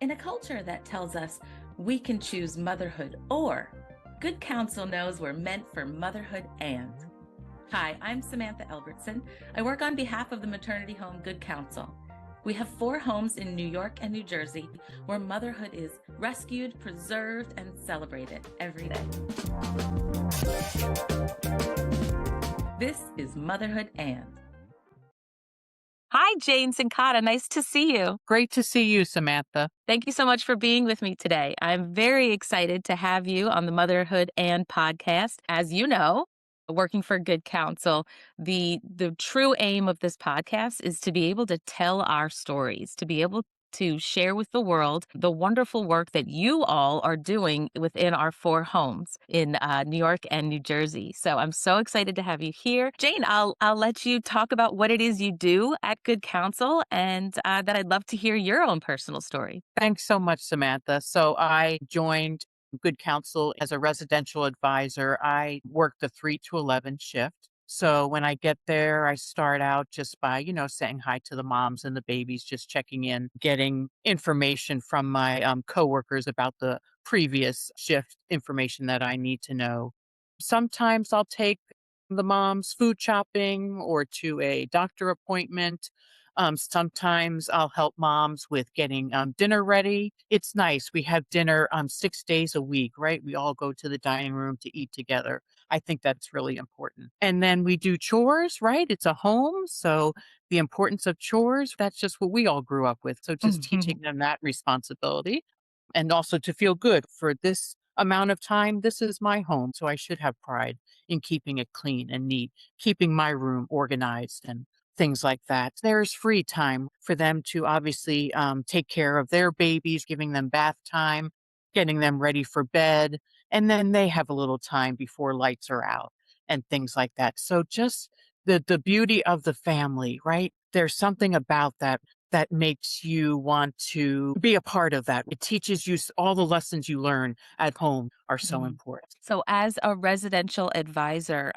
In a culture that tells us we can choose motherhood or, Good Counsel knows we're meant for motherhood and. Hi, I'm Samantha Elbertson. I work on behalf of the maternity home Good Counsel. We have 4 homes in New York and New Jersey where motherhood is rescued, preserved, and celebrated every day. This is Motherhood and. Hi, Jane Cincotta. Nice to see you. Great to see you, Samantha. Thank you so much for being with me today. I'm very excited to have you on the Motherhood and podcast. As you know, working for Good Counsel, the true aim of this podcast is to be able to tell our stories, to be able to share with the world the wonderful work that you all are doing within our 4 homes in New York and New Jersey. So I'm so excited to have you here. Jane, I'll let you talk about what it is you do at Good Counsel, and that I'd love to hear your own personal story. Thanks so much, Samantha. So I joined Good Counsel as a residential advisor. I work the 3 to 11 shift. So when I get there, I start out just by, saying hi to the moms and the babies, just checking in, getting information from my coworkers about the previous shift information that I need to know. Sometimes I'll take the moms food shopping or to a doctor appointment. Sometimes I'll help moms with getting dinner ready. It's nice. We have dinner 6 days a week, right? We all go to the dining room to eat together. I think that's really important. And then we do chores, right? It's a home. So the importance of chores, that's just what we all grew up with. So just teaching them that responsibility and also to feel good for this amount of time. This is my home. So I should have pride in keeping it clean and neat, keeping my room organized and things like that. There's free time for them to obviously take care of their babies, giving them bath time, getting them ready for bed. And then they have a little time before lights are out and things like that. So just the beauty of the family, right? There's something about that makes you want to be a part of that. It teaches you all the lessons you learn at home are so Mhm. important. So, as a residential advisor,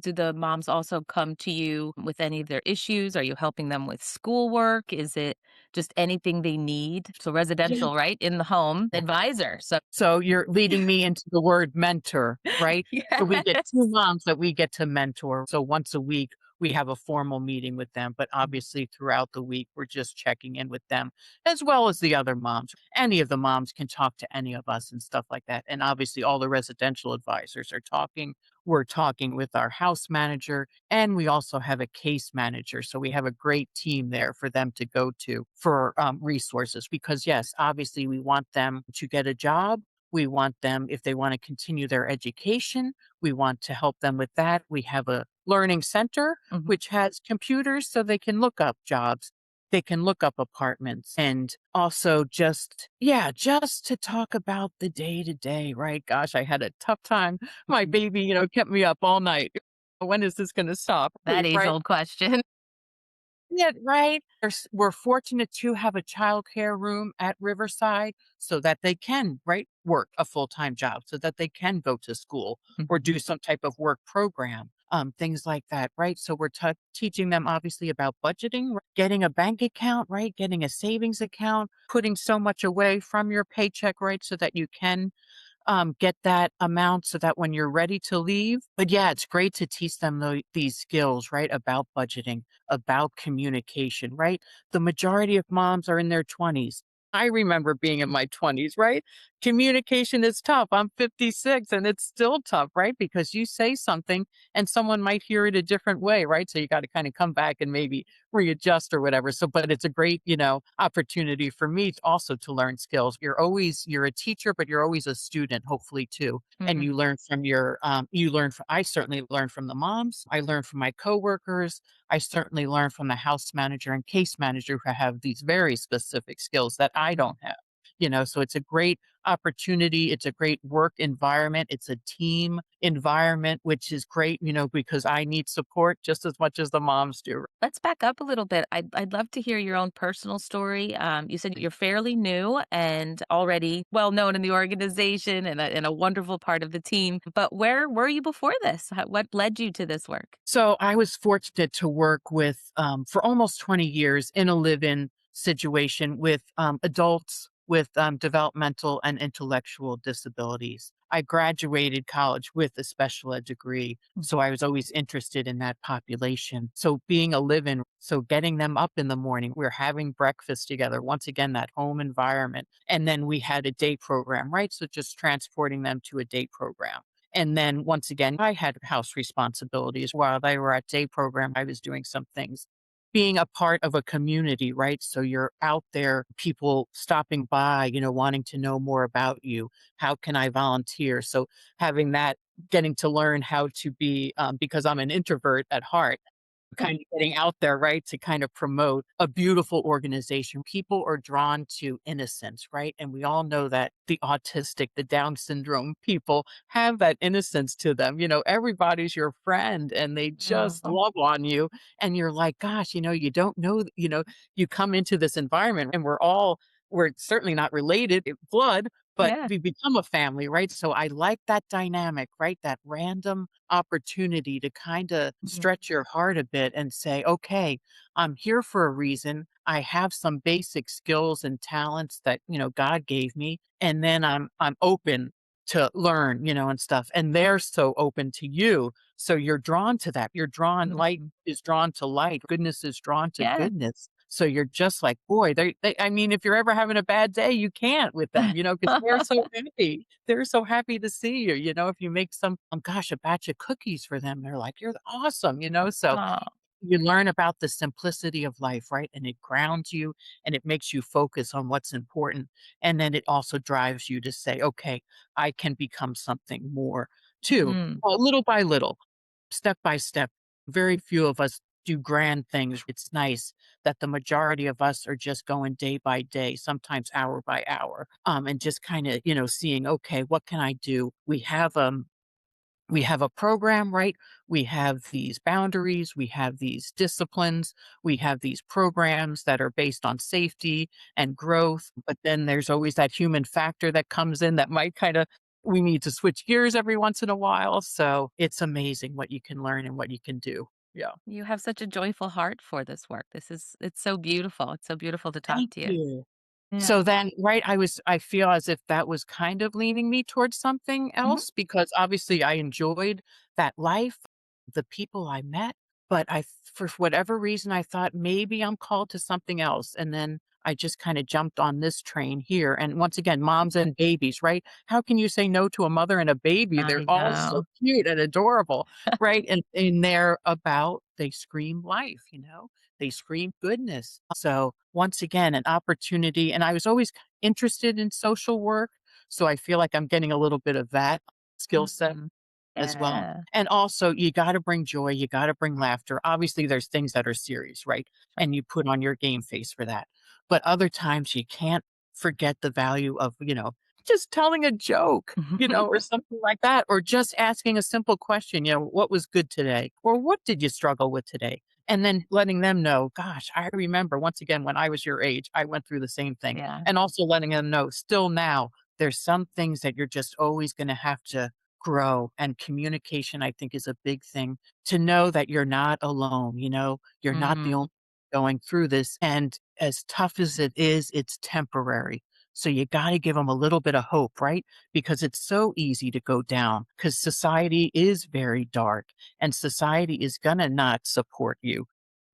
do the moms also come to you with any of their issues? Are you helping them with schoolwork? Is it just anything they need? So, residential, right? In the home, advisor. So, So you're leading me into the word mentor, right? So we get 2 yes. moms that we get to mentor. So once a week, we have a formal meeting with them, but obviously throughout the week, we're just checking in with them as well as the other moms. Any of the moms can talk to any of us and stuff like that. And obviously all the residential advisors are talking. We're talking with our house manager, and we also have a case manager. So we have a great team there for them to go to for resources because yes, obviously we want them to get a job. We want them, if they want to continue their education, we want to help them with that. We have a learning center, Mhm. which has computers so they can look up jobs. They can look up apartments and also just to talk about the day to day, right? Gosh, I had a tough time. My Mhm. baby, kept me up all night. When is this going to stop? That age Right? old question. Yeah, right. We're fortunate to have a childcare room at Riverside so that they can, right, work a full-time job, so that they can go to school or do some type of work program, things like that, right? So we're teaching them obviously about budgeting, getting a bank account, right, getting a savings account, putting so much away from your paycheck, right, so that you can get that amount so that when you're ready to leave. But yeah, it's great to teach them these skills, right? About budgeting, about communication, right? The majority of moms are in their 20s. I remember being in my 20s, right? Communication is tough. I'm 56 and it's still tough, right? Because you say something and someone might hear it a different way, right? So you got to kind of come back and maybe readjust or whatever. So, but it's a great, opportunity for me also to learn skills. You're a teacher, but you're always a student, hopefully too. And Mhm. you learn from I certainly learn from the moms. I learn from my coworkers. I certainly learn from the house manager and case manager who have these very specific skills that I don't have. So it's a great opportunity. It's a great work environment. It's a team environment, which is great, because I need support just as much as the moms do. Let's back up a little bit. I'd love to hear your own personal story. You said you're fairly new and already well known in the organization and a wonderful part of the team. But where were you before this? What led you to this work? So I was fortunate to work with, for almost 20 years in a live in situation with adults with developmental and intellectual disabilities. I graduated college with a special ed degree, Mm. so I was always interested in that population. So being a live in, so getting them up in the morning, we're having breakfast together, once again, that home environment. And then we had a day program, right? So just transporting them to a day program. And then once again, I had house responsibilities while they were at day program. I was doing some things. Being a part of a community, right? So you're out there, people stopping by, wanting to know more about you. How can I volunteer? So having that, getting to learn how to be, because I'm an introvert at heart, kind of getting out there, right, to kind of promote a beautiful organization. People are drawn to innocence, right? And we all know that the autistic, the Down syndrome people have that innocence to them. Everybody's your friend and they just Mhm. love on you. And you're like, gosh, you don't know, you come into this environment and we're certainly not related blood, but Yeah. we become a family, right? So I like that dynamic, right? That random opportunity to kind of Mhm. stretch your heart a bit and say, okay, I'm here for a reason. I have some basic skills and talents that, God gave me. And then I'm open to learn, and stuff. And they're so open to you. So you're drawn to that. You're drawn, light Mhm. is drawn to light, goodness is drawn to Yeah. goodness. So you're just like, boy, I mean, if you're ever having a bad day, you can't with them, because they're so happy. They're so happy to see you. If you make some, gosh, a batch of cookies for them, they're like, you're awesome. So Aw. you learn about the simplicity of life, right? And it grounds you and it makes you focus on what's important. And then it also drives you to say, okay, I can become something more too, Mhm. little by little, step by step. Very few of us do grand things. It's nice that the majority of us are just going day by day, sometimes hour by hour, and just kind of, seeing, okay, what can I do? We have a program, right? We have these boundaries, we have these disciplines, we have these programs that are based on safety and growth. But then there's always that human factor that comes in that might kind of, we need to switch gears every once in a while. So it's amazing what you can learn and what you can do. Yeah. You have such a joyful heart for this work. It's so beautiful. It's so beautiful to talk Thank to you. you. Yeah. So then, right, I feel as if that was kind of leaning me towards something Mhm. else because obviously I enjoyed that life, the people I met, but for whatever reason, I thought maybe I'm called to something else. And then I just kind of jumped on this train here. And once again, moms and babies, right? How can you say no to a mother and a baby? They're I all so know. cute and adorable, right? And they scream life. They scream goodness. So once again, an opportunity. And I was always interested in social work. So I feel like I'm getting a little bit of that skill set Mhm. as well. Yeah. And also, you got to bring joy, you got to bring laughter. Obviously, there's things that are serious, right? Sure. And you put on your game face for that. But other times, you can't forget the value of, just telling a joke, or something like that, or just asking a simple question, what was good today? Or what did you struggle with today? And then letting them know, gosh, I remember once again when I was your age, I went through the same thing. Yeah. And also letting them know, still now, there's some things that you're just always going to have to grow. And communication, I think, is a big thing to know that you're not alone. You're not the Mhm. only going through this. And as tough as it is, it's temporary. So you got to give them a little bit of hope, right? Because it's so easy to go down because society is very dark and society is going to not support you.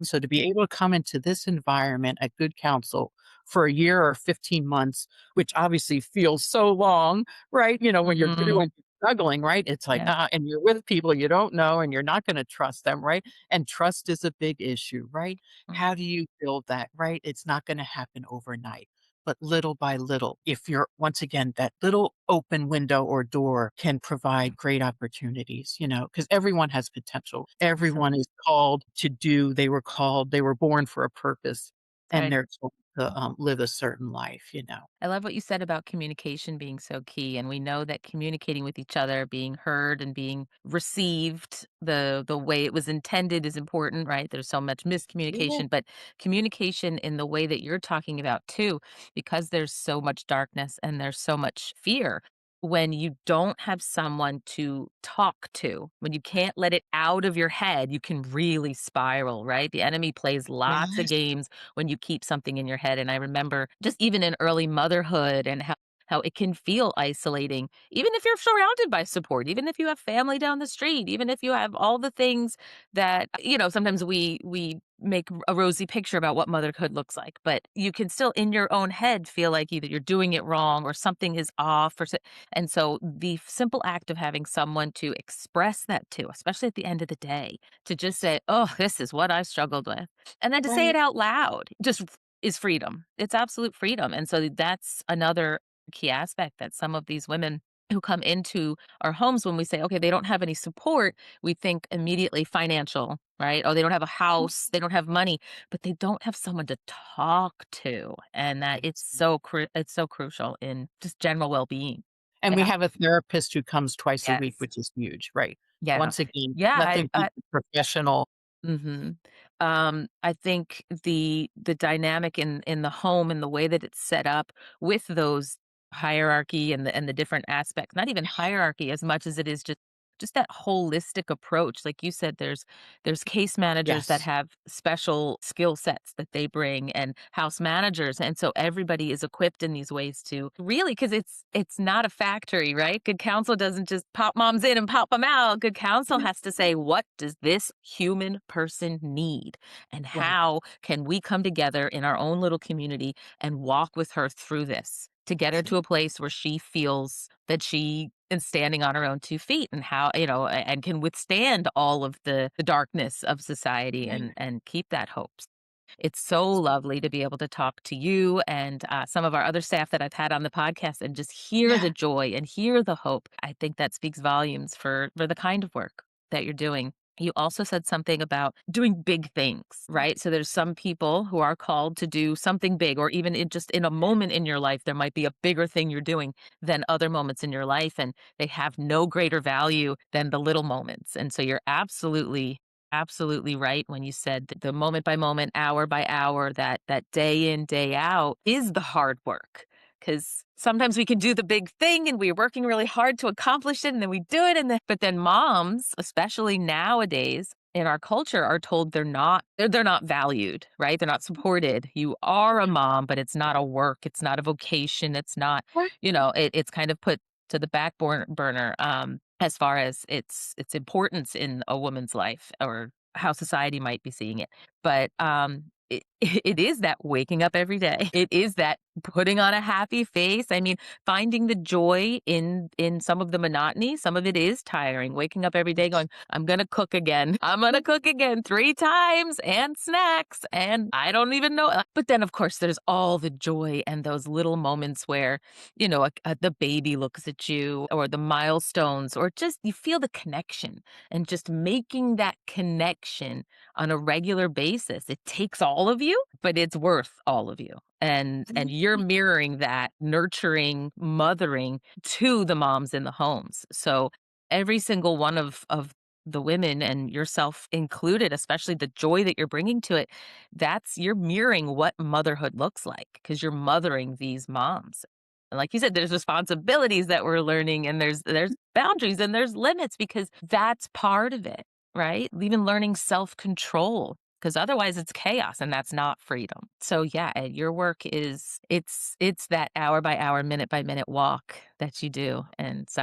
So to be able to come into this environment at Good Counsel for a year or 15 months, which obviously feels so long, right? When you're Mhm. doing struggling, right? It's like, Yeah. and you're with people you don't know and you're not going to trust them, right? And trust is a big issue, right? Mhm. How do you build that, right? It's not going to happen overnight. But little by little, if you're once again, that little open window or door can provide great opportunities, because everyone has potential. Everyone Absolutely. is called to do, they were born for a purpose and Right. they're told to live a certain life. I love what you said about communication being so key, and we know that communicating with each other, being heard and being received the way it was intended is important, right? There's so much Yeah. miscommunication, but communication in the way that you're talking about too, because there's so much darkness and there's so much fear. when you don't have someone to talk to, when you can't let it out of your head, you can really spiral, right? The enemy plays lots of Yes. games when you keep something in your head. And I remember just even in early motherhood and how it can feel isolating, even if you're surrounded by support, even if you have family down the street, even if you have all the things that, sometimes we make a rosy picture about what motherhood looks like, but you can still in your own head feel like either you're doing it wrong or something is off and so the simple act of having someone to express that to, especially at the end of the day, to just say, "Oh, this is what I've struggled with." And then to say it Right. out loud just is freedom. It's absolute freedom. And so that's another key aspect that some of these women who come into our homes, when we say, okay, they don't have any support, we think immediately financial, right? Oh, they don't have a house, they don't have money, but they don't have someone to talk to. And that it's so crucial in just general well-being. And we Yeah. have a therapist who comes twice a week, Yes. which is huge, right? Yeah. Once again, Yeah. nothing beats a professional. Mhm. I think the dynamic in the home and the way that it's set up with those hierarchy and the different aspects, not even hierarchy as much as it is just that holistic approach. Like you said, there's case managers that Yes. have special skill sets that they bring and house managers. And so everybody is equipped in these ways to really because it's not a factory, right? Good counsel doesn't just pop moms in and pop them out. Good counsel has to say, what does this human person need? And Right. how can we come together in our own little community and walk with her through this to get her to a place where she feels that she is standing on her own 2 feet and how, and can withstand all of the darkness of society Right. and keep that hope. It's so lovely to be able to talk to you and some of our other staff that I've had on the podcast and just hear the Yeah. joy and hear the hope. I think that speaks volumes for the kind of work that you're doing. You also said something about doing big things, right? So there's some people who are called to do something big, or even just in a moment in your life, there might be a bigger thing you're doing than other moments in your life. And they have no greater value than the little moments. And so you're absolutely right when you said that the moment by moment, hour by hour, that day in, day out is the hard work. Because sometimes we can do the big thing and we're working really hard to accomplish it and then we do it. But then moms, especially nowadays in our culture, are told they're not valued, right? They're not supported. You are a mom, but it's not a work. It's not a vocation. It's not, Right. it's kind of put to the burner. As far as its importance in a woman's life or how society might be seeing it. But, it is that waking up every day. It is that putting on a happy face. I mean, finding the joy in some of the monotony. Some of it is tiring. Waking up every day going, "I'm gonna cook again. I'm gonna cook again 3 times and snacks, and I don't even know." But then, of course, there's all the joy and those little moments where the baby looks at you or the milestones or just you feel the connection and just making that connection on a regular basis. It takes all of you, but it's worth all of you. And you're mirroring that nurturing, mothering to the moms in the homes. So every single one of the women and yourself included, especially the joy that you're bringing to it, that's you're mirroring what motherhood looks like because you're mothering these moms. And like you said, there's responsibilities that we're learning and there's boundaries and there's limits because that's part of it, right? Even learning self-control because otherwise it's chaos and that's not freedom. So yeah, Ed, your work is it's that hour by hour, minute by minute walk that you do. And so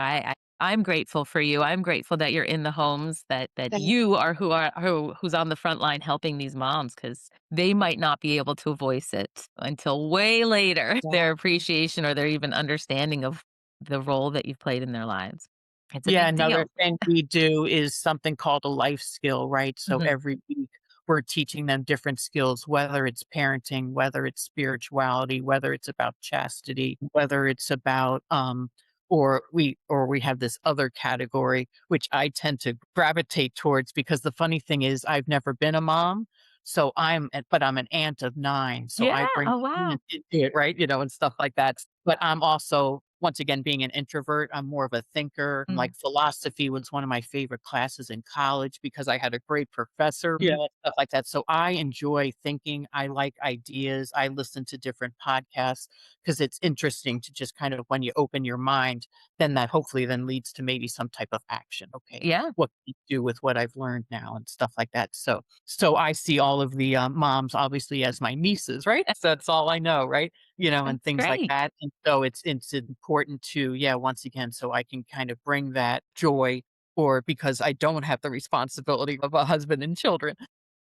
I'm grateful for you. I'm grateful that you're in the homes that Thank you who's on the front line helping these moms because they might not be able to voice it until way later, you. their appreciation or their even understanding of the role that you've played in their lives. It's a Yeah, big another deal. thing we do is something called a life skill, right? So Mhm. every week we're teaching them different skills, whether it's parenting, whether it's spirituality, whether it's about chastity, whether it's about or we have this other category which I tend to gravitate towards because the funny thing is I've never been a mom. So but I'm an aunt of 9. So Yeah, I bring oh, my wow. aunt into it, right? And stuff like that. But I'm also once again, being an introvert, I'm more of a thinker. Mm. Like philosophy was one of my favorite classes in college because I had a great professor, stuff like that. So I enjoy thinking. I like ideas. I listen to different podcasts because it's interesting to just kind of when you open your mind, then that hopefully then leads to maybe some type of action. Okay, Yeah, what can you do with what I've learned now and stuff like that. So I see all of the moms obviously as my nieces, right? So that's all I know, right? And that's things like great. that. And so it's important to, yeah, once again, so I can kind of bring that joy, or because I don't have the responsibility of a husband and children,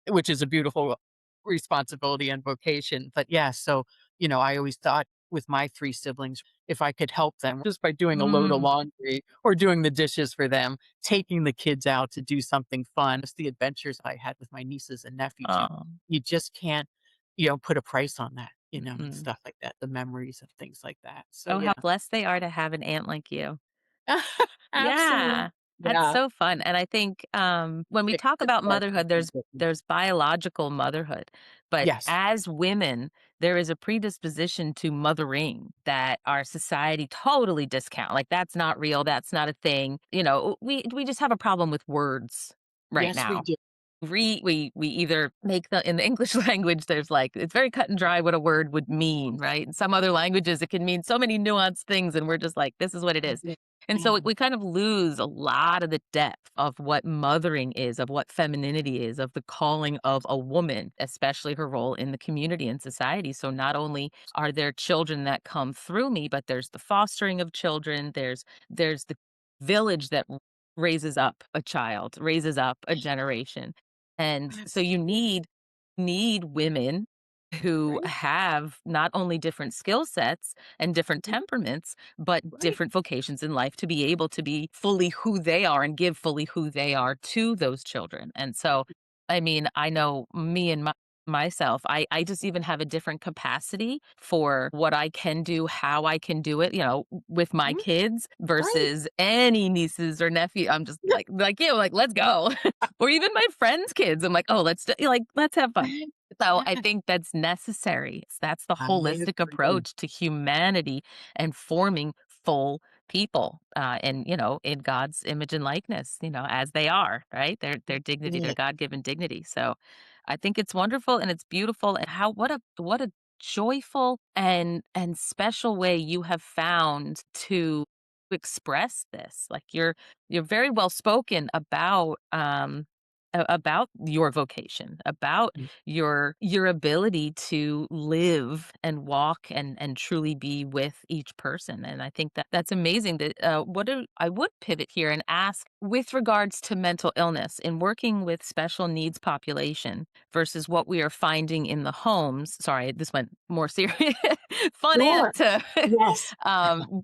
which is a beautiful responsibility and vocation. But yeah, so, I always thought with my 3 siblings, if I could help them just by doing a load of Mm. laundry or doing the dishes for them, taking the kids out to do something fun. Just the adventures I had with my nieces and nephews, Oh, you just can't, put a price on that, and mm. stuff like that, the memories and things like that. So Oh, yeah. how blessed they are to have an aunt like you. Absolutely. Yeah, that's Yeah. so fun, and I think, when we It talk it's about all motherhood, something different. there's biological motherhood, but Yes. as women, there is a predisposition to mothering that our society totally discount, like, that's not real, that's not a thing, we just have a problem with words right Yes, we now. do. We either make the in the English language, there's like it's very cut and dry what a word would mean, right? In some other languages, it can mean so many nuanced things, and we're just like, this is what it is. Yeah. And so Yeah. we kind of lose a lot of the depth of what mothering is, of what femininity is, of the calling of a woman, especially her role in the community and society. So not only are there children that come through me, but there's the fostering of children, there's the village that raises up a child, raises up a generation. And so you Absolutely. need women who Right? have not only different skill sets and different Mhm. temperaments, but Right. different vocations in life to be able to be fully who they are and give fully who they are to those children. And so, I mean, I know me and myself, I just even have a different capacity for what I can do, how I can do it, with my Mhm. kids Right. versus any nieces or nephew. I'm just like you, like, let's go. Or even my friends' kids. I'm like, "Oh, let's have fun." So, I Yes. think that's necessary. That's the I holistic agree. approach to humanity and forming full people, and, in God's image and likeness, as they are, right? Their dignity, their Yeah. God-given dignity. So, I think it's wonderful and it's beautiful and how what a joyful and special way you have found to express this. Like, you're very well spoken about your vocation, about Mm. your ability to live and walk and truly be with each person. And I think that that's amazing. That I would pivot here and ask with regards to mental illness in working with special needs population versus what we are finding in the homes. Sorry, this went more serious, fun Sure. and Yes.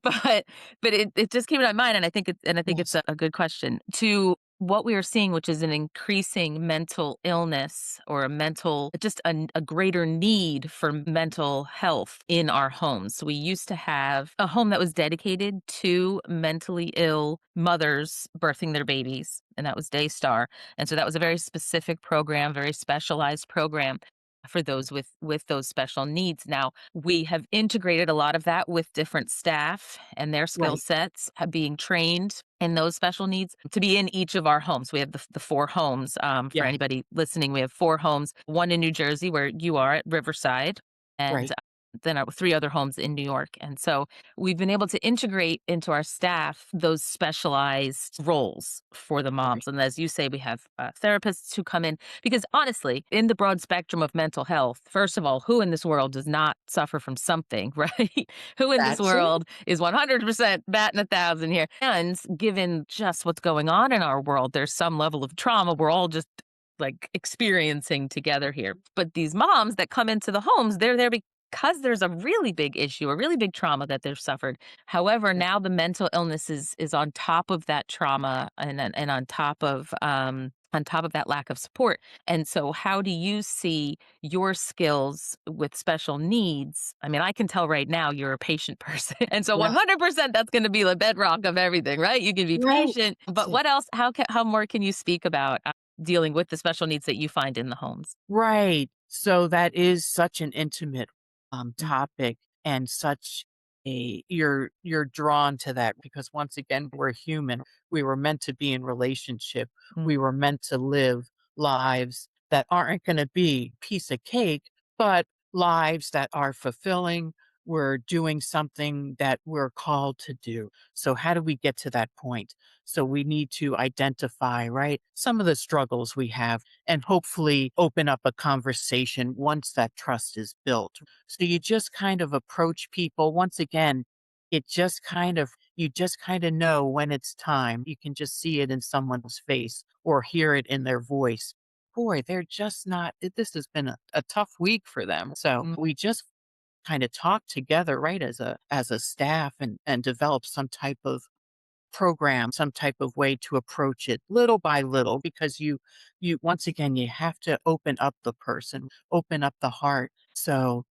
but it just came to my mind, and I think it's Yes. a good question to what we are seeing, which is an increasing mental illness or a mental just a greater need for mental health in our homes. So we used to have a home that was dedicated to mentally ill mothers birthing their babies, and that was Daystar. And so that was a very specific program, very specialized program for those with those special needs. Now, we have integrated a lot of that with different staff and their skill Right. sets being trained in those special needs to be in each of our homes. We have the 4 homes. For Yeah. anybody listening, we have 4 homes, one in New Jersey where you are at Riverside, and Right. then 3 other homes in New York. And so we've been able to integrate into our staff those specialized roles for the Right. moms. And as you say, we have therapists who come in because honestly, in the broad spectrum of mental health, first of all, who in this world does not suffer from something, right? Who in this That's it. world is 100% batting 1,000 here? And given just what's going on in our world, there's some level of trauma we're all just like experiencing together here. But these moms that come into the homes, they're there because there's a really big issue, a really big trauma that they've suffered. However, Yeah. now the mental illness is on top of that trauma and on top of that lack of support. And so how do you see your skills with special needs? I mean, I can tell right now you're a patient person. And so Yeah. 100% that's going to be the bedrock of everything, right? You can be Right. patient, That's but it. what else how more can you speak about dealing with the special needs that you find in the homes? Right. So that is such an intimate Mm, topic and such. you're drawn to that because once again, we're human. We were meant to be in relationship. Mm, We were meant to live lives that aren't going to be piece of cake, but lives that are fulfilling. We're doing something that we're called to do. So how do we get to that point? So we need to identify, right, some of the struggles we have and hopefully open up a conversation once that trust is built. So you just kind of approach people. Once again, you just kind of know when it's time. You can just see it in someone's face or hear it in their voice. Boy, they're just not, this has been a tough week for them. So mm, we just kind of talk together, right, as a staff and develop some type of program, some type of way to approach it little by little because you once again you have to open up the person, open up the heart. So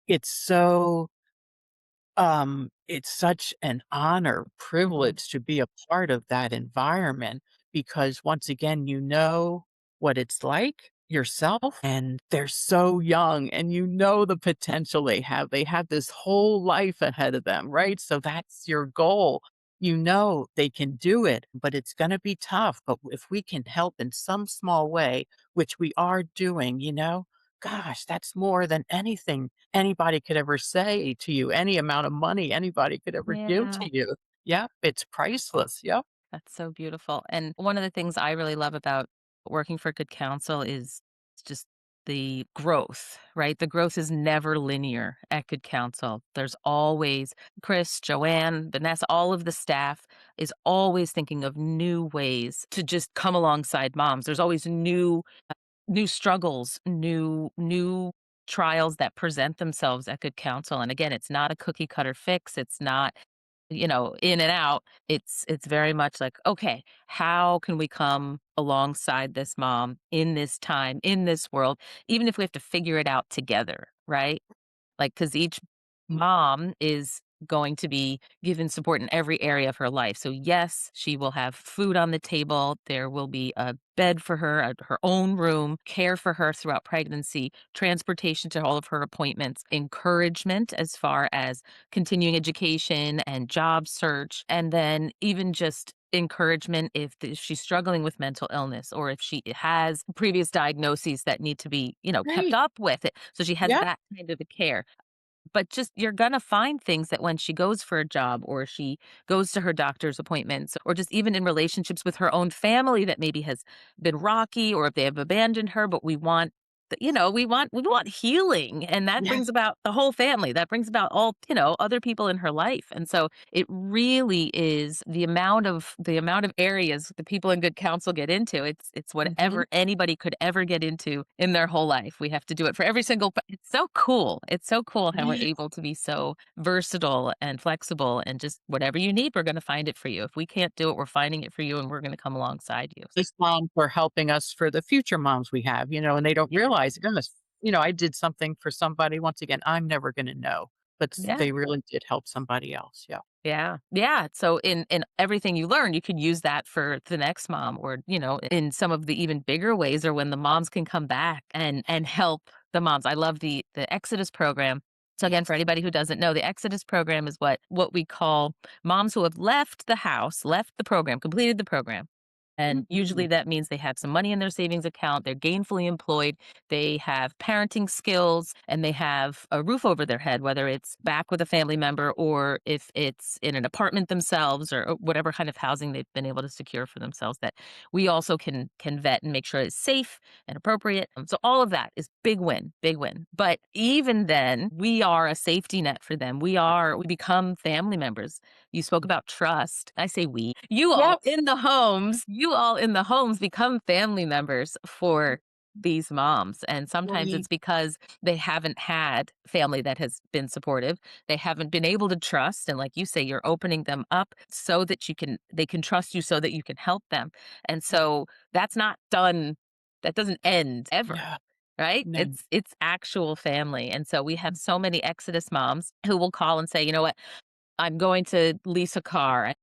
it's such an honor, mhm. privilege to be a part of that environment because once again, you know what it's like yourself and they're so young and you know the potential they have. They have this whole life ahead of them, right? So that's your goal. You know they can do it, but it's going to be tough. But if we can help in some small way, which we are doing, gosh, that's more than anything anybody could ever say to you, any amount of money anybody could ever give Yeah. to you. Yeah, it's priceless. Yep. That's so beautiful. And one of the things I really love about working for Good Counsel is just the growth, right? The growth is never linear at Good Counsel. There's always Chris, Joanne, Vanessa, all of the staff is always thinking of new ways to just come alongside moms. There's always new struggles, new trials that present themselves at Good Counsel. And again, it's not a cookie cutter fix. It's not in and out. It's very much like, okay, how can we come alongside this mom in this time, in this world, even if we have to figure it out together, right? Like, because each mom is going to be given support in every area of her life. So, yes, she will have food on the table. There will be a bed for her, her own room, care for her throughout pregnancy, transportation to all of her appointments, encouragement as far as continuing education and job search, and then even just encouragement if she's struggling with mental illness or if she has previous diagnoses that need to be kept Great. up with it, so she has Yep. that kind of a care. But just you're gonna find things that when she goes for a job or she goes to her doctor's appointments or just even in relationships with her own family that maybe has been rocky or if they have abandoned her, but we want we want healing, and that Yeah. brings about the whole family. That brings about all, other people in her life. And so it really is the amount of areas the people in Good Counsel get into. It's Mhm. whatever anybody could ever get into in their whole life. We have to do it for every single it's so cool. It's so cool how we're Yeah. able to be so versatile and flexible and just whatever you need, we're gonna find it for you. If we can't do it, we're finding it for you and we're gonna come alongside you. This mom for helping us for the future moms we have, and they don't Yeah. realize, goodness, I did something for somebody. Once again, I'm never going to know, but Yeah. they really did help somebody else. Yeah. Yeah. Yeah. So in everything you learn, you can use that for the next mom or, in some of the even bigger ways or when the moms can come back and help the moms. I love the Exodus program. So again, for Yes. anybody who doesn't know, the Exodus program is what we call moms who have left the house, left the program, completed the program. And Mhm. usually that means they have some money in their savings account, they're gainfully employed, they have parenting skills, and they have a roof over their head, whether it's back with a family member or if it's in an apartment themselves or whatever kind of housing they've been able to secure for themselves that we also can vet and make sure it's safe and appropriate. So all of that is big win, big win. But even then, we are a safety net for them. We become family members. You spoke about trust. I say we. Yep. You all in the homes become family members for these moms. And sometimes Right. it's because they haven't had family that has been supportive. They haven't been able to trust. And like you say, you're opening them up so that they can trust you so that you can help them. And so that's not done, that doesn't end ever. Yeah. Right? No. It's actual family. And so we have so many Exodus moms who will call and say, you know what? I'm going to lease a car.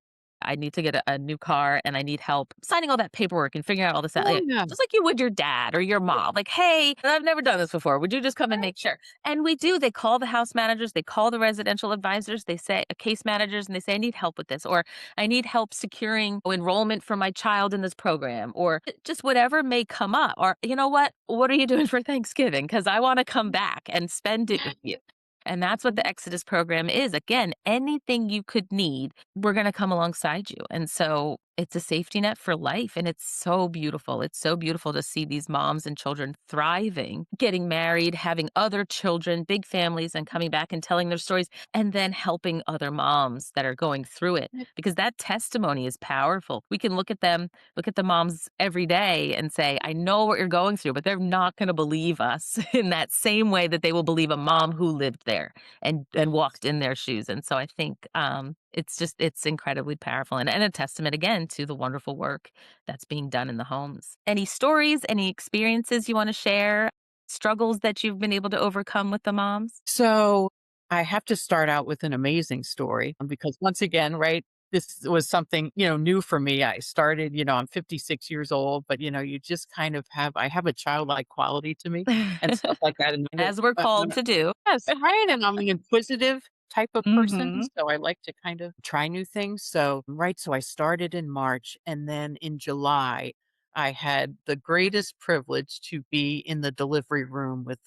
I need to get a new car and I need help signing all that paperwork and figuring out all this out, Oh, like, yeah. just like you would your dad or your mom. Like, "Hey, I've never done this before. Would you just come and make sure?" And we do. They call the house managers, they call the residential advisors, they say case managers, and they say, "I need help with this," or "I need help securing enrollment for my child in this program," or just whatever may come up. Or, "You know what are you doing for Thanksgiving? Because I want to come back and spend it with you." And that's what the Exodus program is. Again, anything you could need, we're going to come alongside you. And so it's a safety net for life. And it's so beautiful. It's so beautiful to see these moms and children thriving, getting married, having other children, big families, and coming back and telling their stories, and then helping other moms that are going through it. Because that testimony is powerful. We can look at them, look at the moms every day and say, I know what you're going through, but they're not going to believe us in that same way that they will believe a mom who lived there and walked in their shoes. And so I think it's incredibly powerful and a testament again to the wonderful work that's being done in the homes. Any stories, any experiences you want to share, struggles that you've been able to overcome with the moms? So I have to start out with an amazing story because once again, right, this was something, new for me. I started, I'm 56 years old, but you just kind of I have a childlike quality to me and stuff like that. And As we're called to do. yes, right. And I'm an inquisitive type of person. Mhm. So I like to kind of try new things. So, right. So I started in March and then in July, I had the greatest privilege to be in the delivery room with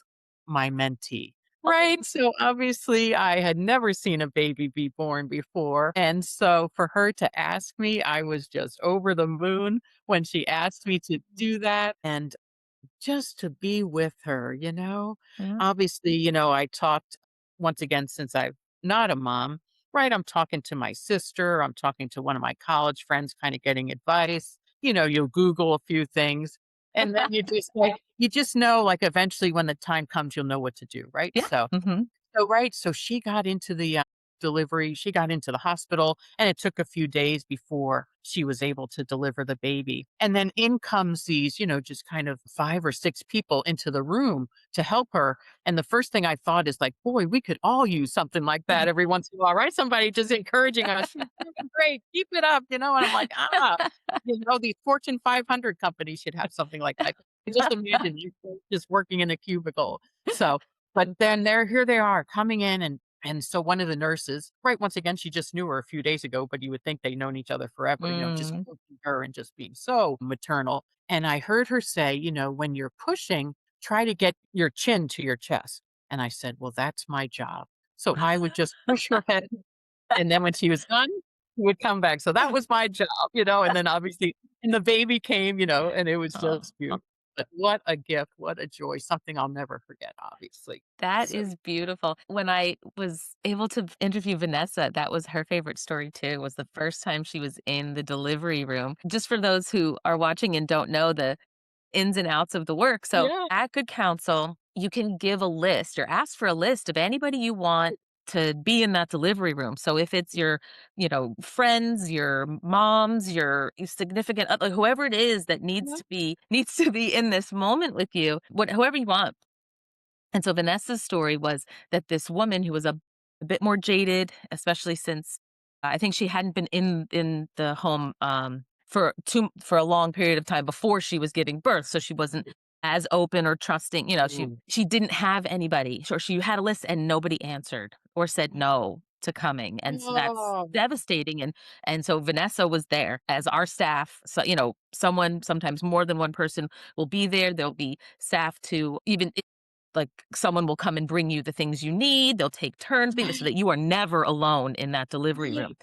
my mentee. Right. So obviously, I had never seen a baby be born before. And so for her to ask me, I was just over the moon when she asked me to do that. And just to be with her, you know? Yeah. Obviously, I talked once again since I'm not a mom, right? I'm talking to my sister, I'm talking to one of my college friends, kind of getting advice. You'll Google a few things and then you just know like eventually when the time comes, you'll know what to do, right? Yeah. Mhm. So she got into the delivery, she got into the hospital, and it took a few days before she was able to deliver the baby. And then in comes these, just kind of 5 or 6 people into the room to help her. And the first thing I thought is like, boy, we could all use something like that every once in a while, right? Somebody just encouraging us. "You're doing great, keep it up, and I'm like, these Fortune 500 companies should have something like that. Just imagine you just working in a cubicle. So but then here they are coming in and so one of the nurses, right, once again, she just knew her a few days ago, but you would think they'd known each other forever, just Mm. pushing her and just being so maternal. And I heard her say, when you're pushing, try to get your chin to your chest. And I said, well, that's my job. So I would just push her head. And then when she was done, she would come back. So that was my job, and then obviously, and the baby came, and it was Oh. just beautiful. But what a gift, what a joy, something I'll never forget, obviously. That So is beautiful. When I was able to interview Vanessa, that was her favorite story too, was the first time she was in the delivery room. Just for those who are watching and don't know the ins and outs of the work. So yeah. at Good Counsel, you can give a list or ask for a list of anybody you want to be in that delivery room. So if it's your, friends, your moms, your significant other, whoever it is that Yeah. needs to be in this moment with you, whoever you want. And so Vanessa's story was that this woman who was a bit more jaded, especially since I think she hadn't been in the home for a long period of time before she was giving birth, so she wasn't as open or trusting. Mm. She didn't have anybody, or she had a list and nobody answered or said no to coming, and so that's Oh, devastating. And so Vanessa was there as our staff. So someone, sometimes more than one person, will be there. There'll be staff to even like, someone will come and bring you the things you need, they'll take turns being there so that you are never alone in that delivery yeah, room.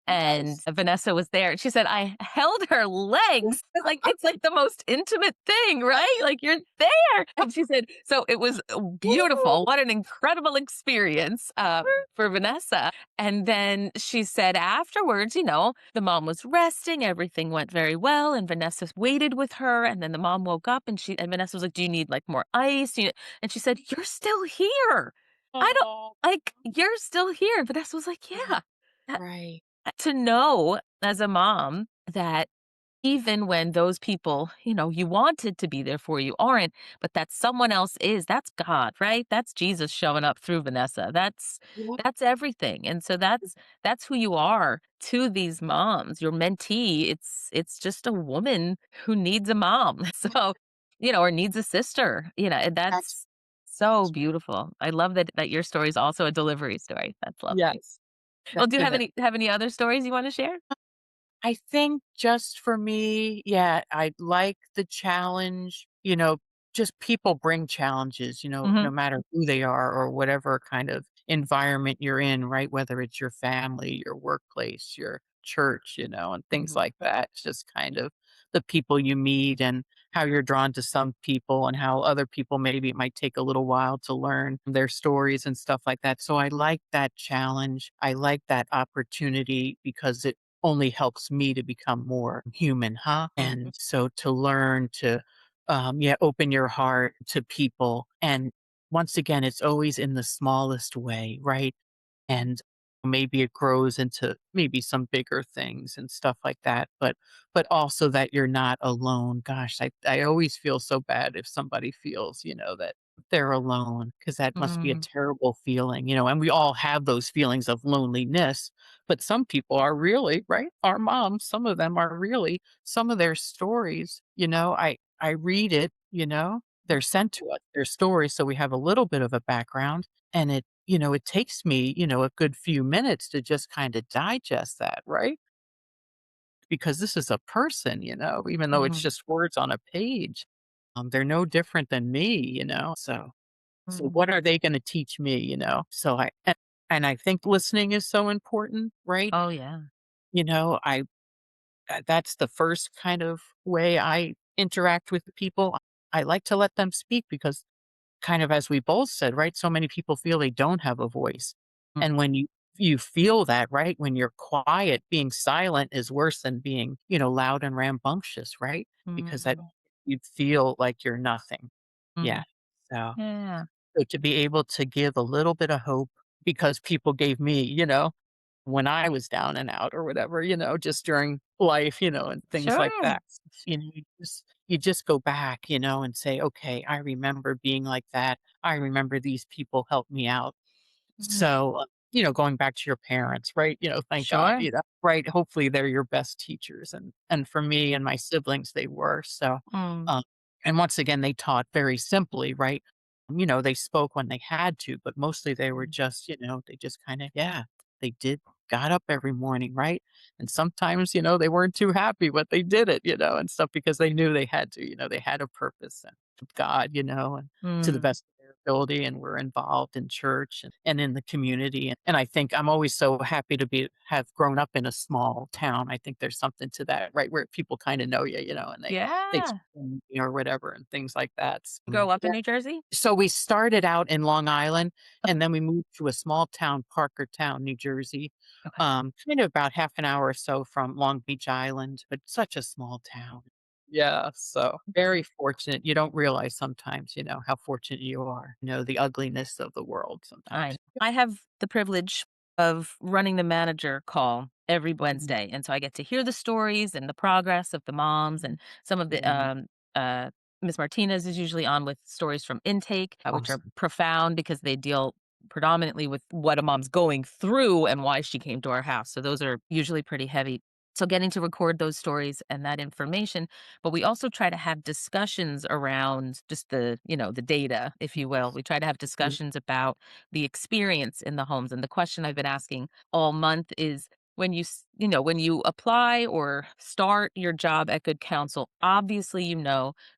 And yes. Vanessa was there, and she said, "I held her legs." Like, it's like the most intimate thing, right? Like, you're there. And she said so it was beautiful. What an incredible experience, for Vanessa. And then she said afterwards, the mom was resting, everything went very well, and Vanessa waited with her, and then the mom woke up, and Vanessa was like, "Do you need, like, more ice? And she said, "You're still here. I don't Oh, like, you're still here." And Vanessa was like, "Yeah." That right. to know as a mom that even when those people, you wanted to be there for you aren't, but that someone else is, that's God, right? That's Jesus showing up through Vanessa. Yeah. That's everything. And so that's who you are to these moms. Your mentee, it's just a woman who needs a mom. So, or needs a sister, and That's that's so beautiful. I love that your story is also a delivery story. That's lovely. yes, Well, do you have definitely. any other stories you want to share? I think just for me, yeah, I like the challenge, just people bring challenges, no Mhm. matter who they are or whatever kind of environment you're in, right? Whether it's your family, your workplace, your church, and things Mhm. like that. It's just kind of the people you meet and how you're drawn to some people and how other people maybe it might take a little while to learn their stories and stuff like that. So I like that challenge. I like that opportunity because it only helps me to become more human, huh? Mhm. And so to learn to, yeah, open your heart to people. And once again, it's always in the smallest way, right? And maybe it grows into maybe some bigger things and stuff like that, but also that you're not alone. Gosh, I always feel so bad if somebody feels, that they're alone because that must be a Mm, terrible feeling, and we all have those feelings of loneliness, but some people are really, right? Our moms, some of them are really some of their stories, I read it, they're sent to us, their stories, so we have a little bit of a background and it takes me, a good few minutes to just kind of digest that, right? Because this is a person, even though it's mhm, just words on a page. They're no different than me, so mhm. what are they going to teach me, So and I think listening is so important, right? Oh, yeah. I that's the first kind of way I interact with people. I like to let them speak because kind of as we both said, right? So many people feel they don't have a voice. Mm, And when you feel that, right? When you're quiet, being silent is worse than being, loud and rambunctious, right? Because that mhm, you feel like you're nothing. Yeah. mhm. So, Yeah, so to be able to give a little bit of hope because people gave me, when I was down and out or whatever, just during life, and things like sure. that. You just go back, and say, "Okay, I remember being like that. I remember these people helped me out." Mhm. So, going back to your parents, right? Thank God, Sure. right? Hopefully, they're your best teachers, and for me and my siblings, they were. So, Mm, um, and once again, they taught very simply, right? They spoke when they had to, but mostly they were mm, just, they just kind of, yeah, they did got up every morning, right? And sometimes, they weren't too happy, but they did it, and stuff because they knew they had to, they had a purpose and God, and to the mm. best of their ability and were involved in church and in the community. And I think I'm always so happy to have grown up in a small town. I think there's something to that, right? Where people kind of know you, and they check Yeah. on you or whatever and things like that. Grow up in Yeah. New Jersey? So we started out in Long Island Okay, and then we moved to a small town, Parkertown, New Jersey. okay. Kind of about half an hour or so from Long Beach Island, but such a small town. Yeah, so very fortunate. You don't realize sometimes, how fortunate you are, the ugliness of the world sometimes. I have the privilege of running the manager call every Mhm. Wednesday, and so I get to hear the stories and the progress of the moms and some of the, Mhm. Miss Martinez is usually on with stories from intake, which are Awesome. profound because they deal predominantly with what a mom's going through and why she came to our house, so those are usually pretty heavy. So getting to record those stories and that information, but we also try to have discussions around just the data, if you will. We try to have Mhm. discussions about the experience in the homes. And the question I've been asking all month is when you apply or start your job at Good Counsel, obviously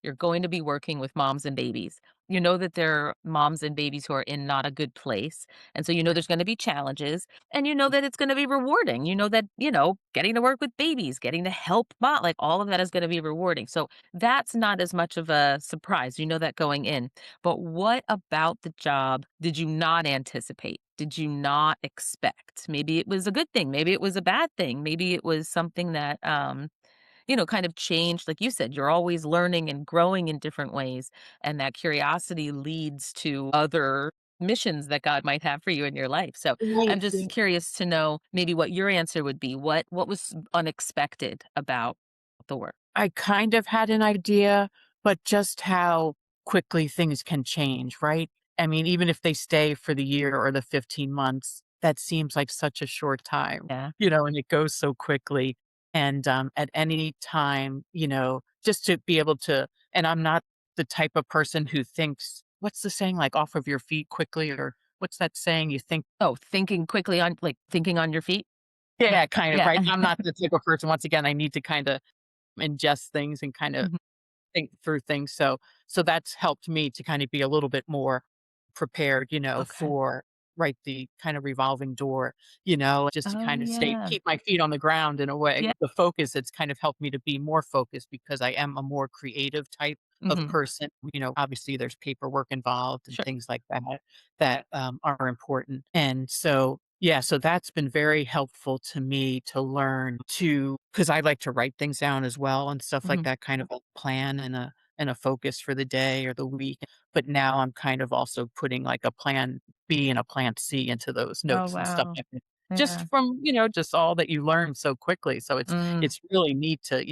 you're going to be working with moms and babies. You know that there are moms and babies who are in not a good place. And so there's going to be challenges and you know that it's going to be rewarding. You know that, getting to work with babies, getting to help mom, like all of that is going to be rewarding. So that's not as much of a surprise. You know that going in. But what about the job did you not anticipate? Did you not expect? Maybe it was a good thing. Maybe it was a bad thing. Maybe it was something that, kind of changed. Like you said, you're always learning and growing in different ways. And that curiosity leads to other missions that God might have for you in your life. So I'm Right. just curious to know maybe what your answer would be. What was unexpected about the work? I kind of had an idea, but just how quickly things can change, right? I mean, even if they stay for the year or the 15 months, that seems like such a short time, Yeah. and it goes so quickly. And at any time, just to be able to, and I'm not the type of person who thinks, what's the saying, like off of your feet quickly, or what's that saying? You think, Oh, thinking quickly on like, thinking on your feet? yeah, kind of, Yeah. right? I'm not the type of person, once again, I need to kind of ingest things and kind of Mhm. think through things. So that's helped me to kind of be a little bit more prepared, Okay. for right the kind of revolving door, just to Oh, kind of stay yeah. keep my feet on the ground in a way. Yeah. The focus, it's kind of helped me to be more focused because I am a more creative type of Mhm. person. Obviously there's paperwork involved and Sure. things like that that are important. And so yeah, so that's been very helpful to me to learn to, because I like to write things down as well and stuff like Mhm. that, kind of a plan and a focus for the day or the week. But now I'm kind of also putting like a plan B and a plan C into those Oh, notes and stuff wow. like that. Just Yeah. from, just all that you learn so quickly. So it's Mm. it's really neat to,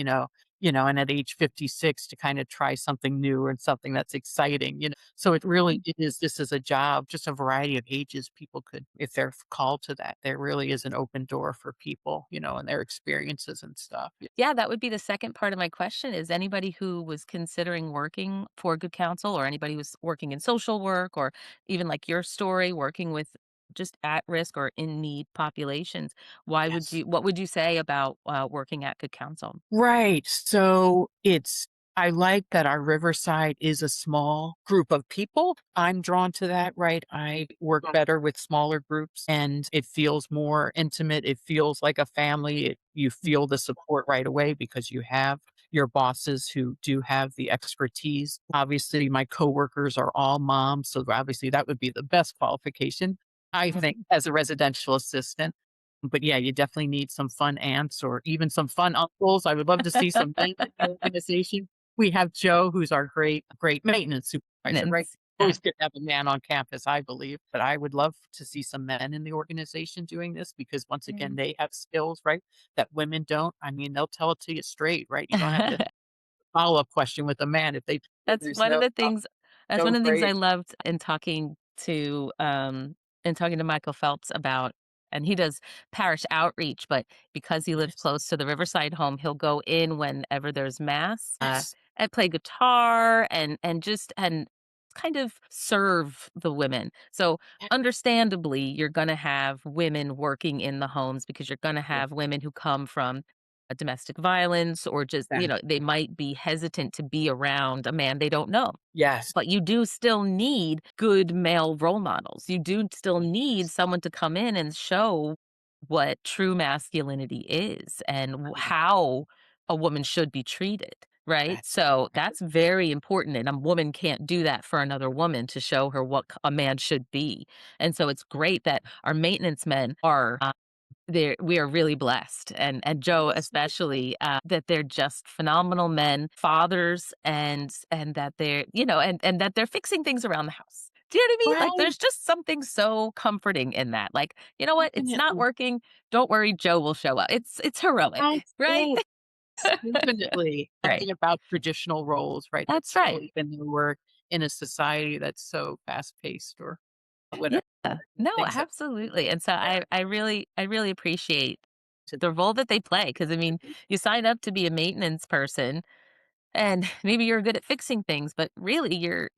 and at age 56 to kind of try something new and something that's exciting. So it really it is this is a job, just a variety of ages people could, if they're called to that, there really is an open door for people, and their experiences and stuff. Yeah. Yeah, that would be the second part of my question is anybody who was considering working for Good Counsel or anybody who's working in social work or even like your story, working with just at risk or in need populations, Yes. what would you say about working at Good Counsel? Right. So I like that our Riverside is a small group of people. I'm drawn to that, right? I work better with smaller groups and it feels more intimate. It feels like a family. You feel the support right away because you have your bosses who do have the expertise. Obviously, my coworkers are all moms. So obviously, that would be the best qualification, I think, Mhm. as a residential assistant. But yeah, you definitely need some fun aunts or even some fun uncles. I would love to see some men in the organization. We have Joe, who's our great maintenance supervisor, right? Maintenance. Yeah. Always good to have a man on campus, I believe. But I would love to see some men in the organization doing this because once again, they have skills, right? That women don't. I mean, they'll tell it to you straight, right? You don't have to follow-up question with a man if they That's there's one of no the things that's no one of the things I gray. loved in talking to Michael Phelps about and he does parish outreach, but because he lives Yes. close to the Riverside home, he'll go in whenever there's mass, Yes. and play guitar and kind of serve the women. So, understandably, you're gonna have women working in the homes because you're gonna Yeah. have women who come from domestic violence or just, they Exactly. might be hesitant to be around a man they don't know. Yes. But you do still need good male role models. You do still need Yes. someone to come in and show what true masculinity is and Right. how a woman should be treated, right? That's So right. that's very important. And a woman can't do that for another woman to show her what a man should be. And so it's great that our maintenance men are we are really blessed, and Joe Yes. especially, that they're just phenomenal men, fathers, and that they're and that they're fixing things around the house. Do you know what I mean? Like, Right. there's just something so comforting in that. Like, you know what? It's not Definitely. working. Don't worry, Joe will show up. It's heroic, That's right? it. Definitely. Right. Nothing about traditional roles, right? That's That's right. always been the work in a society that's so fast paced or Yeah. whatever. No, Things that absolutely. And so yeah. I really appreciate To the role that they play because I mean, you sign up to be a maintenance person and maybe you're good at fixing things, but really you're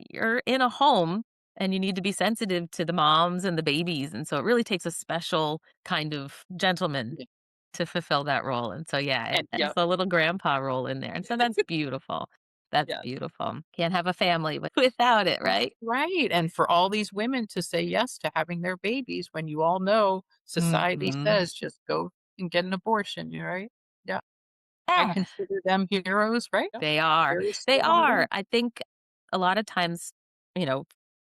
in a home and you need to be sensitive to the moms and the babies. And so it really takes a special kind of gentleman yeah. to fulfill that role. And so yeah, And and yeah. it's a little grandpa role in there. And so that's beautiful. That's Yes. beautiful. Can't have a family without it, That's right? right. And for all these women to say yes to having their babies when you all know society Mhm. says just go and get an abortion, you right? Yeah. I Yeah, consider them heroes, right? Yeah. they are. Very They strong are. women. I think a lot of times, you know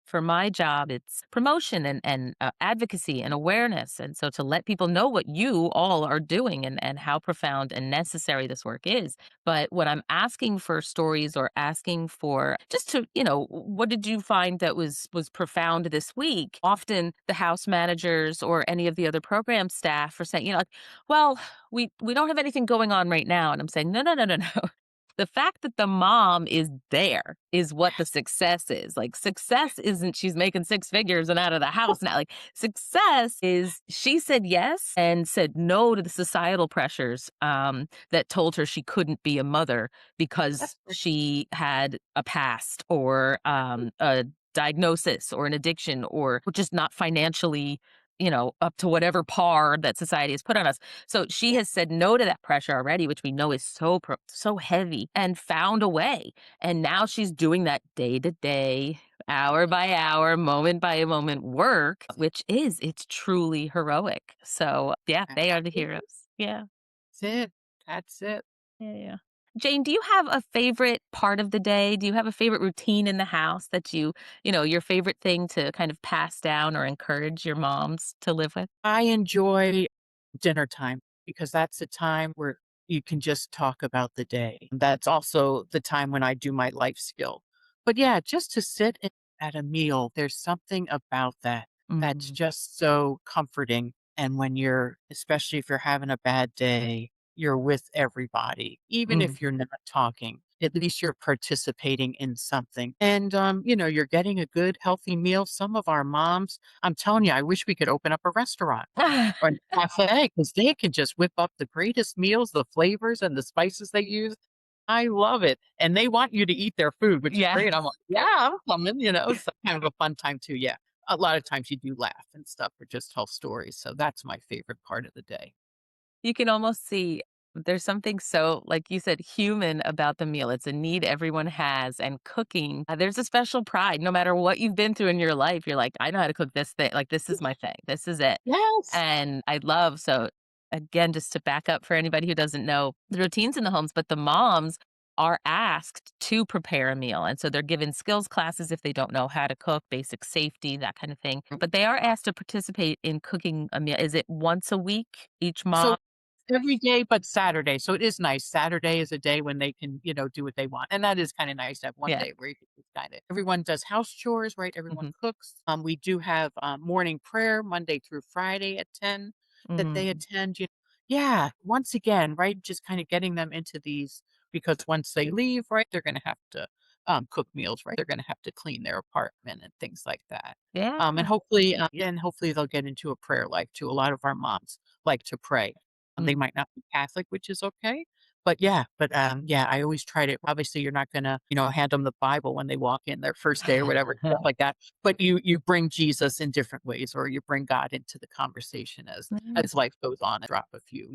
For my job, it's promotion and advocacy and awareness. And so to let people know what you all are doing and how profound and necessary this work is. But when I'm asking for stories or asking for just to, what did you find that was profound this week? Often the house managers or any of the other program staff are saying, like, well, we don't have anything going on right now. And I'm saying, no, no, no, no, no. The fact that the mom is there is what the Yes. success is. Like, success isn't she's making six figures and out of the house now. Like, success is she said yes and said no to the societal pressures that told her she couldn't be a mother because That's right. she had a past or a diagnosis or an addiction or just not financially, up to whatever par that society has put on us. So she Yeah. has said no to that pressure already, which we know is so heavy, and found a way. And now she's doing that day to day, hour by hour, moment by moment work, which it's truly heroic. So yeah, they are the Absolutely. heroes. Yeah. That's it. That's it. Yeah. Yeah. Jane, do you have a favorite part of the day? Do you have a favorite routine in the house that your favorite thing to kind of pass down or encourage your moms to live with? I enjoy dinner time because that's the time where you can just talk about the day. That's also the time when I do my life skill. But yeah, just to at a meal, there's something about that that's Mm, just so comforting. And when especially if you're having a bad day, you're with everybody, even if you're mhm. not talking. At least you're participating in something. And, you're getting a good, healthy meal. Some of our moms, I'm telling you, I wish we could open up a restaurant or a cafe because they can just whip up the greatest meals, the flavors and the spices they use. I love it, and they want you to eat their food, which is Yeah. great. I'm like, "Yeah, I'm coming," it's kind of a fun time too, yeah. A lot of times you do laugh and stuff or just tell stories, so that's my favorite part of the day. You can almost see there's something so, like you said, human about the meal. It's a need everyone has, and cooking, there's a special pride. No matter what you've been through in your life, you're like, I know how to cook this thing. Like, this is my thing. This is it. Yes. And I love, so again, just to back up for anybody who doesn't know the routines in the homes, but the moms are asked to prepare a meal. And so they're given skills classes if they don't know how to cook, basic safety, that kind of thing. But they are asked to participate in cooking a meal. Is it once a week, each So mom? every day but Saturday, so it is nice. Saturday is a day when they can, do what they want, and that is kinda nice to have one Yeah. day where you can just kinda everyone does house chores, right? Everyone Mhm. cooks. We do have, morning prayer Monday through Friday at 10 that they Mhm. attend, Yeah, once again, right, just kinda getting them into these because once they leave, right, they're gonna have to, cook meals, right? They're gonna have to clean their apartment and things like that. Yeah. And hopefully they'll get into a prayer life too. A lot of our moms like to pray. They Mm. might not be Catholic, which is okay. But I always try to obviously you're not gonna, hand them the Bible when they walk in their first day or whatever, stuff like that. But you bring Jesus in different ways, or you bring God into the conversation Mm. as life goes on and drop a few,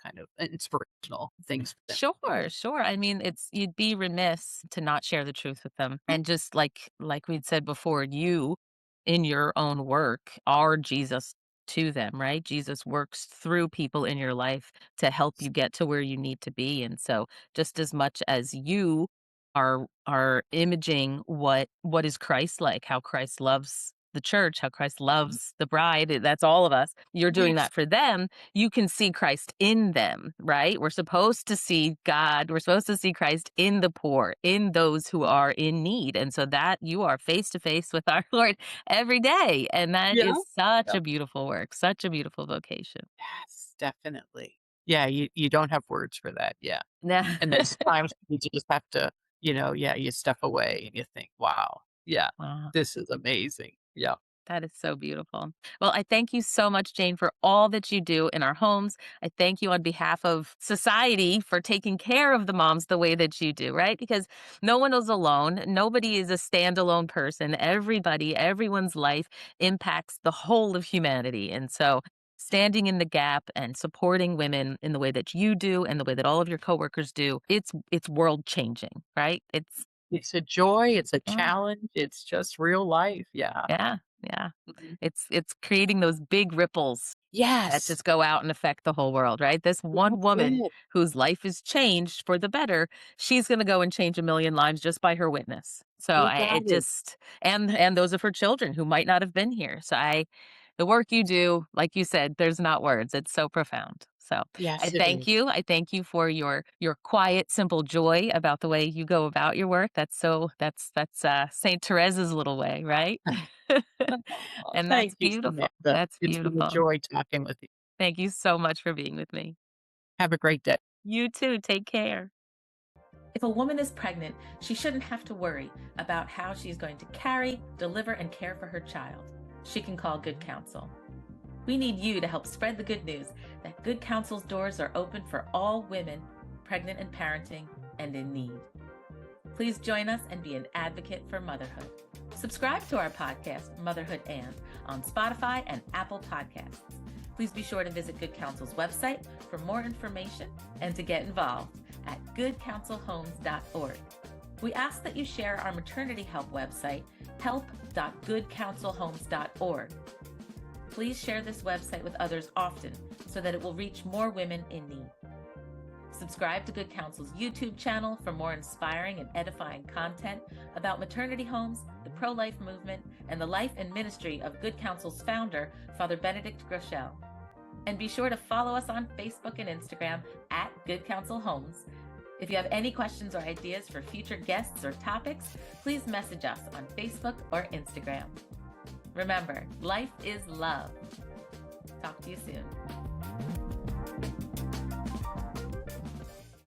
kind of inspirational things for them. Sure, sure. I mean, it's you'd be remiss to not share the truth with them. And just like we'd said before, you in your own work are Jesus to them, right? Jesus works through people in your life to help you get to where you need to be. And so just as much as you are imaging what is Christ like, how Christ loves the church, how Christ loves the bride, that's all of us. You're doing Yes. that for them, you can see Christ in them, right? We're supposed to see God. We're supposed to see Christ in the poor, in those who are in need. And so that you are face to face with our Lord every day. And that Yeah. is such Yeah. a beautiful work, such a beautiful vocation. Yes, definitely. Yeah, you don't have words for that. Yeah. Yeah. And there's times you just have to, yeah, you step away and you think, wow, yeah, Wow. this is amazing. Yeah. That is so beautiful. Well, I thank you so much, Jane, for all that you do in our homes. I thank you on behalf of society for taking care of the moms the way that you do, right? Because no one is alone. Nobody is a standalone person. Everyone's life impacts the whole of humanity. And so standing in the gap and supporting women in the way that you do and the way that all of your coworkers do, it's world changing, right? It's It's a joy, it's a yeah, challenge, it's just real life. Yeah. yeah. Yeah. Mhm. It's creating those big ripples that Yes. just go out and affect the whole world, right? This one That's woman it. whose life is changed for the better, she's gonna go and change a million lives just by her witness. So You I got it it. just and those of her children who might not have been here. So I the work you do, like you said, there's not words. It's so profound. So I Yes, it thank is. you. I thank you for your quiet, simple joy about the way you go about your work. That's Saint Teresa's little way, right? Oh, And that's thank you, beautiful. Samantha. That's It's been a beautiful. joy talking with you. Thank you so much for being with me. Have a great day. You too. Take care. If a woman is pregnant, she shouldn't have to worry about how she's going to carry, deliver, and care for her child. She can call Good Counsel. We need you to help spread the good news that Good Counsel's doors are open for all women pregnant and parenting and in need. Please join us and be an advocate for motherhood. Subscribe to our podcast, Motherhood and, on Spotify and Apple Podcasts. Please be sure to visit Good Counsel's website for more information and to get involved at goodcounselhomes.org. We ask that you share our maternity help website, help.goodcounselhomes.org. Please share this website with others often so that it will reach more women in need. Subscribe to Good Counsel's YouTube channel for more inspiring and edifying content about maternity homes, the pro-life movement, and the life and ministry of Good Counsel's founder, Father Benedict Groeschel. And be sure to follow us on Facebook and Instagram at Good Counsel Homes. If you have any questions or ideas for future guests or topics, please message us on Facebook or Instagram. Remember, life is love. Talk to you soon.